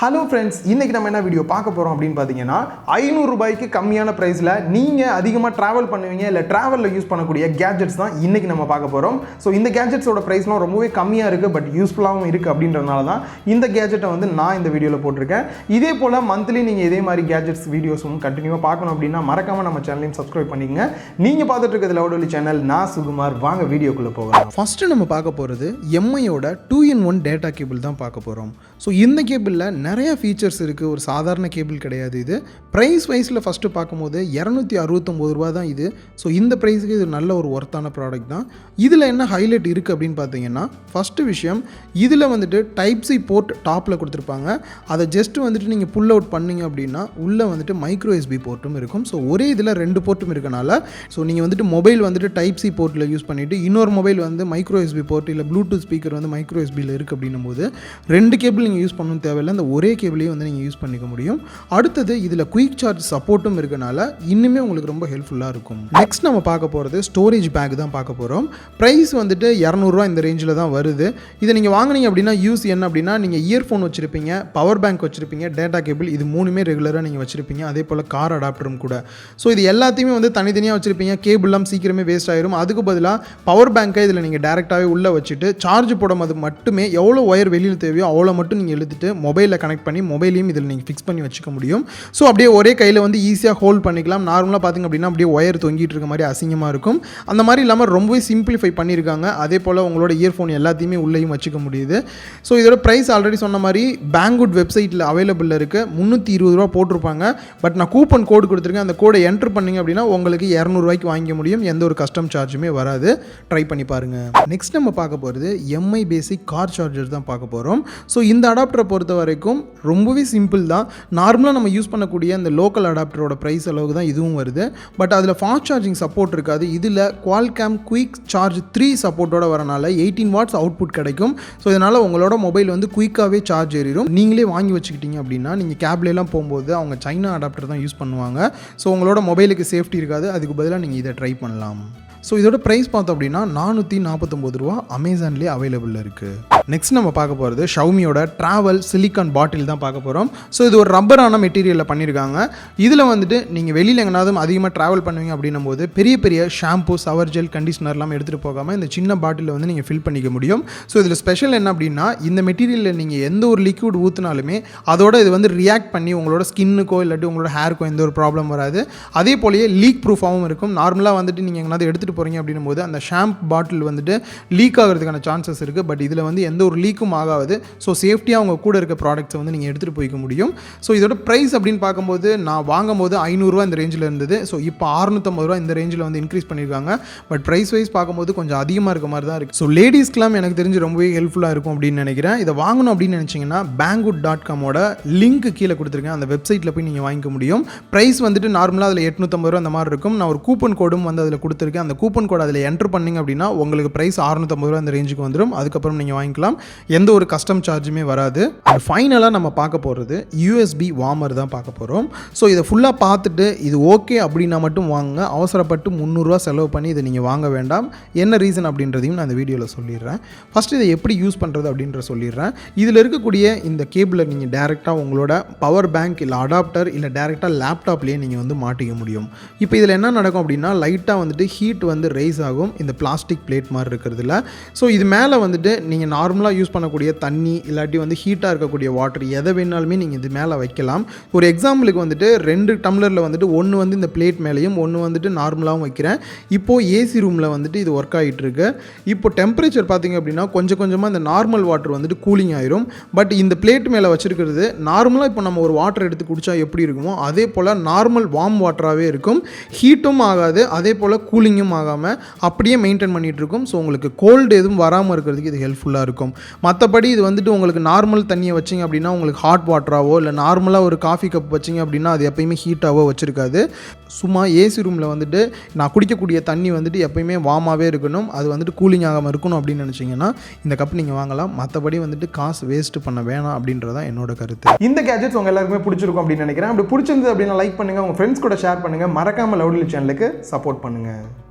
Hello friends, இன்றைக்கி நம்ம என்ன வீடியோ பார்க்க போகிறோம் அப்படின்னு பார்த்தீங்கன்னா, 500 ரூபாய்க்கு கம்மியான ப்ரைஸில் நீங்கள் அதிகமாக ட்ராவல் பண்ணுவீங்க இல்லை ட்ராவலில் யூஸ் பண்ணக்கூடிய கேட்ஜெட்ஸ் தான் இன்றைக்கி நம்ம பார்க்க போகிறோம். ஸோ இந்த கேட்ஜெட்ஸோட ப்ரைஸ்லாம் ரொம்பவே கம்மியாக இருக்குது, பட் யூஸ்ஃபுல்லாகவும் இருக்குது. அப்படின்றதுனால தான் இந்த கேட்ஜெட்டை வந்து நான் இந்த வீடியோவில் போட்டிருக்கேன். இதே போல் மந்த்லி நீங்கள் இதே மாதிரி கேட்ஜெட்ஸ் வீடியோஸும் கண்டினியூவாக பார்க்கணும் அப்படின்னா மறக்காமல் நம்ம சேனலையும் சப்ஸ்கிரைப் பண்ணிக்கங்க. நீங்கள் பார்த்துட்டு இருக்கிறது லவுடொலி சேனல், நான் சுகுமார். வாங்க வீடியோக்குள்ளே போகலாம். ஃபஸ்ட்டு நம்ம பார்க்க போகிறது எம்ஐயோட 2-in-1 டேட்டா கேபிள் தான் பார்க்க போகிறோம். ஸோ இந்த கேபிளில் நிறைய ஃபீச்சர்ஸ் இருக்குது. ஒரு சாதாரண கேபிள் கிடையாது இது. ப்ரைஸ் வைஸில் ஃபஸ்ட்டு பார்க்கும்போது 269 ரூபா தான் இது. ஸோ இந்த ப்ரைஸுக்கு இது நல்ல ஒரு ஒர்த்தான ப்ராடக்ட் தான். இதில் என்ன ஹைலைட் இருக்குது அப்படின்னு பார்த்தீங்கன்னா, ஃபஸ்ட்டு விஷயம், இதில் வந்துட்டு டைப் சி போர்ட் டாப்பில் கொடுத்துருப்பாங்க. அதை ஜஸ்ட்டு வந்துட்டு நீங்கள் புல் அவுட் பண்ணிங்க அப்படின்னா உள்ளே வந்துட்டு மைக்ரோ எஸ்பி போர்ட்டும் இருக்கும். ஸோ ஒரே இதில் 2 போர்ட்டும் இருக்கனால, ஸோ நீங்கள் வந்துட்டு மொபைல் வந்துட்டு டைப் சி போர்ட்டில் யூஸ் பண்ணிவிட்டு இன்னொரு மொபைல் வந்து மைக்ரோ எஸ்பி போர்ட் இல்லை ப்ளூடூத் ஸ்பீக்கர் வந்து மைக்ரோ எஸ்பியில் இருக்குது அப்படின்னும் போது 2 கேபிள் நீங்கள் யூஸ் பண்ணணும் தேவையில்லை. அந்த ஒரே கேபிளையும் வந்து நீங்கள் யூஸ் பண்ணிக்க முடியும். அடுத்தது இதில் குயிக் சார்ஜ் சப்போர்ட்டும் இருக்கனால இன்னுமே உங்களுக்கு ரொம்ப ஹெல்ப்ஃபுல்லாக இருக்கும். நெக்ஸ்ட் நம்ம பார்க்க போகிறது ஸ்டோரேஜ் பேக் தான் பார்க்க போகிறோம். ப்ரைஸ் வந்துட்டு 200 ரூபா இந்த ரேஞ்சில் தான் வருது. இதை நீங்கள் வாங்கினீங்க அப்படின்னா யூஸ் என்ன அப்படின்னா, நீங்கள் இயர்ஃபோன் வச்சுருப்பீங்க, பவர் பேங்க் வச்சுருப்பீங்க, டேட்டா கேபிள், இது மூணுமே ரெகுலராக நீங்கள் வச்சுருப்பீங்க. அதே போல் கார் அடாப்டரும் கூட. ஸோ இது எல்லாத்தையுமே வந்து தனித்தனியாக வச்சுருப்பீங்க. கேபிள்லாம் சீக்கிரமே வேஸ்ட் ஆயிரும். அதுக்கு பதிலாக பவர் பேங்க்கை இதில் நீங்கள் டேரெக்டாகவே உள்ளே வச்சுட்டு சார்ஜ் போடும்போது மட்டுமே எவ்வளோ ஒயர் வெளியில் தேவையோ அவ்வளோ மட்டும் நீங்கள் எழுதிட்டு மொபைலில் கனெக்ட் பண்ணி மொபைலையும் இதில் நீங்கள் ஃபிக்ஸ் பண்ணி வச்சுக்க முடியும். ஸோ அப்படியே ஒரே கையில் வந்து ஈஸியாக ஹோல்ட் பண்ணிக்கலாம். நார்மலாக பார்த்திங்க அப்படின்னா அப்படியே ஒயர் தொங்கிட்டு இருக்க மாதிரி அசிங்கமாக இருக்கும். அந்த மாதிரி இல்லாமல் ரொம்பவே சிம்பிளிஃபை பண்ணியிருக்காங்க. அதே போல் உங்களோட இயர்ஃபோன் எல்லாத்தையுமே உள்ளேயும் வச்சுக்க முடியுது. ஸோ இதோட ப்ரைஸ் ஆல்ரெடி சொன்ன மாதிரி பேங்குட் வெப்சைட்டில் அவைலபிள் இருக்குது. 320 ரூபா போட்டிருப்பாங்க. பட் நான் கூப்பன் கோடு கொடுத்துருக்கேன். அந்த கோடை என்ட்ரு பண்ணிங்க அப்படின்னா உங்களுக்கு 200 ரூபாய்க்கு வாங்கிக்க முடியும். எந்த ஒரு கஸ்டம் சார்ஜுமே வராது. ட்ரை பண்ணி பாருங்கள். நெக்ஸ்ட் நம்ம பார்க்க போகிறது எம்ஐ பேசிக் கார் சார்ஜர் தான் பார்க்க போகிறோம். ஸோ இந்த அடாப்டரை பொறுத்த வரைக்கும் ரொம்பவே சிம்பிள் தான். நார்மலாக நம்ம யூஸ் பண்ணக்கூடிய அந்த லோக்கல் அடாப்டரோட ப்ரைஸ் அளவுக்கு தான் இதுவும் வருது. பட் அதில் ஃபாஸ்ட் சார்ஜிங் சப்போர்ட் இருக்காது. இதில் Qualcomm குயிக் சார்ஜ் 3 சப்போர்ட்டோட வரனால 18 வாட்ஸ் அவுட்புட் கிடைக்கும். ஸோ இதனால் உங்களோட மொபைல் வந்து குயிக்காகவே சார்ஜ் ஏறிடும். நீங்களே வாங்கி வச்சுக்கிட்டீங்க அப்படின்னா நீங்கள் கேப்லாம் போகும்போது அவங்க சைனா அடாப்டர் தான் யூஸ் பண்ணுவாங்க. ஸோ உங்களோட மொபைலுக்கு சேஃப்டி இருக்காது. அதுக்கு பதிலாக நீங்கள் இதை ட்ரை பண்ணலாம். ஸோ இதோட ப்ரைஸ் பார்த்தோம் அப்படின்னா 449 ரூபா அமேசான்லேயே அவைலபிள் இருக்குது. நெக்ஸ்ட் நம்ம பார்க்க போகிறது ஷவுமியோட ட்ராவல் சிலிக்கான் பாட்டில் தான் பார்க்க போகிறோம். ஸோ இது ஒரு ரப்பரான மெட்டீரியலில் பண்ணியிருக்காங்க. இதில் வந்துட்டு நீங்கள் வெளியில் எங்கேனாவது அதிகமாக ட்ராவல் பண்ணுவீங்க அப்படின்னும் போது பெரிய பெரிய ஷாம்பு, சவர் ஜெல், கண்டிஷனர்லாம் எடுத்துகிட்டு போகாமல் இந்த சின்ன பாட்டிலில் வந்து நீங்கள் ஃபில் பண்ணிக்க முடியும். ஸோ இதில் ஸ்பெஷல் என்ன அப்படின்னா, இந்த மெட்டீரியலில் நீங்கள் எந்த ஒரு லிக்விட் ஊற்றினாலுமே அதோட இது வந்து ரியாக்ட் பண்ணி உங்களோட ஸ்கின்னுக்கோ இல்லாட்டி உங்களோட ஹேருக்கோ எந்த ஒரு ப்ராப்ளம் வராது. அதே போலயே லீக் ப்ரூஃபாகவும் இருக்கும். நார்மலாக வந்துட்டு நீங்கள் எங்கேனாவது எடுத்துகிட்டு போகிறீங்க அப்படின்னும் போது அந்த ஷாம்பு பாட்டில் வந்துட்டு லீக் ஆகிறதுக்கான சான்சஸ் இருக்குது. பட் இதில் வந்து எந்த ஒரு லீக்கும் ஆகாது. ஸோ சேஃப்டியாக அவங்க கூட இருக்க ப்ராடக்ட்ஸை வந்து நீங்கள் எடுத்துகிட்டு போய்க்க முடியும். ஸோ இதோட ப்ரைஸ் அப்படின்னு பார்க்கும்போது நான் வாங்கும்போது 500 ரூபா இந்த ரேஞ்சில் இருந்தது. ஸோ இப்போ 650 ரூபா இந்த ரேஞ்சில் வந்து இன்க்ரீஸ் பண்ணியிருக்காங்க. பட் ப்ரைஸ் வைஸ் பார்க்கும்போது கொஞ்சம் அதிகமாக இருக்க மாதிரி தான் இருக்குது. ஸோ லேடிஸ்க்கெலாம் எனக்கு தெரிஞ்சு ரொம்பவே ஹெல்ப்ஃபுல்லாக இருக்கும் அப்படின்னு நினைக்கிறேன். இதை வாங்கணும் அப்படின்னு நினச்சிங்கன்னா banggood.com-ஓட லிங்க் கீழே கொடுத்துருக்கேன். அந்த வெப்சைட்டில் போய் நீங்கள் வாங்கிக்க முடியும். ப்ரைஸ் வந்துட்டு நார்மலாக அதில் 850 ரூபா அந்த மாதிரி இருக்கும். நான் ஒரு கூப்பன் கோடும் வந்து அதில் கொடுத்துருக்கேன். அந்த கூப்பன் கோட் அதில் என்ட்ரு பண்ணிங்க அப்படின்னா உங்களுக்கு ப்ரைஸ் 650 ரூபா இந்த ரேஞ்சுக்கு வந்துடும். அதுக்கப்புறம் நீங்கள் வாங்கிக்கலாம். எந்த ஒரு கஸ்டம் சார்ஜுமே வராது. அண்ட் ஃபைனலாக நம்ம பார்க்க போகிறது யூஎஸ்பி வார்மர் தான் பார்க்க போகிறோம். ஸோ இதை ஃபுல்லாக பார்த்துட்டு இது ஓகே அப்படின்னா மட்டும் வாங்குங்க. அவசரப்பட்டு 300 ரூபா செலவு பண்ணி இதை நீங்கள் வாங்க வேண்டாம். என்ன ரீசன் அப்படின்றதையும் நான் இந்த வீடியோவில் சொல்லிடுறேன். ஃபஸ்ட்டு இதை எப்படி யூஸ் பண்ணுறது அப்படின்ற சொல்லிடுறேன். இதில் இருக்கக்கூடிய இந்த கேபிளை நீங்கள் டேரெக்டாக உங்களோட பவர் பேங்க் இல்லை அடாப்டர் இல்லை டேரெக்டாக லேப்டாப்லேயே நீங்கள் வந்து மாட்டிக்க முடியும். இப்போ இதில் என்ன நடக்கும் அப்படின்னா, லைட்டாக வந்துட்டு ஹீட் வந்து ரைஸ் ஆகும் இந்த பிளாஸ்டிக் பிளேட் மாதிரி இருக்கிறதுல. ஸோ இது மேலே வந்துட்டு நீங்கள் நார்மலாக யூஸ் பண்ணக்கூடிய தண்ணி இல்லாட்டி வந்து ஹீட்டாக இருக்கக்கூடிய வாட்டர் எதை வேணாலுமே நீங்கள் இது மேலே வைக்கலாம். ஒரு எக்ஸாம்பிளுக்கு வந்துட்டு 2 டம்ளரில் வந்துட்டு ஒன்று வந்து இந்த பிளேட் மேலேயும் ஒன்று வந்துட்டு நார்மலாகவும் வைக்கிறேன். இப்போது ஏசி ரூமில் வந்துட்டு இது ஒர்க் ஆகிட்டு இருக்கு. இப்போ டெம்பரேச்சர் பார்த்திங்க அப்படின்னா கொஞ்சம் கொஞ்சமாக இந்த நார்மல் வாட்டர் வந்துட்டு கூலிங் ஆயிரும். பட் இந்த பிளேட் மேலே வச்சுருக்கிறது நார்மலாக இப்போ நம்ம ஒரு வாட்டர் எடுத்து குடித்தா எப்படி இருக்குமோ அதே போல் நார்மல் வார்ம் வாட்டராகவே இருக்கும். ஹீட்டும் ஆகாது, அதே போல் கூலிங்கும் ஆகாமல் அப்படியே மெயின்டைன் பண்ணிகிட்டு இருக்கும். ஸோ உங்களுக்கு கோல்டு எதுவும் வராமல் இருக்கிறதுக்கு இது ஹெல்ப்ஃபுல்லாக இருக்கும். மற்றபடி இது வந்துட்டு உங்களுக்கு நார்மல் தண்ணியை வச்சிங்க அப்படின்னா உங்களுக்கு ஹாட் வாட்டராகவோ இல்லை நார்மலாக ஒரு காஃபி கப் வச்சிங்க அப்படின்னா அது எப்பயுமே ஹீட்டாகவோ வச்சுருக்காது. சும்மா ஏசி ரூமில் வந்துட்டு நான் குடிக்கக்கூடிய தண்ணி வந்துட்டு எப்பயுமே வார்மாகவே இருக்கணும். அது வந்துட்டு கூலிங் ஆகாமல் இருக்கணும் அப்படின்னு நினச்சிங்கன்னா இந்த கப் நீங்கள் வாங்கலாம். மற்றபடி வந்துட்டு காசு வேஸ்ட் பண்ண வேணாம் அப்படின்றதான் என்னோட கருத்து. இந்த கேஜெட்ஸ் உங்கள் எல்லாருக்குமே பிடிச்சிருக்கும் அப்படின்னு நினைக்கிறேன். அப்படி பிடிச்சிருந்தது அப்படின்னா லைக் பண்ணுங்கள், உங்கள் ஃப்ரெண்ட்ஸ் கூட ஷேர் பண்ணுங்கள். மறக்காமல் லவுடொலி சேனலுக்கு சப்போர்ட் பண்ணுங்கள்.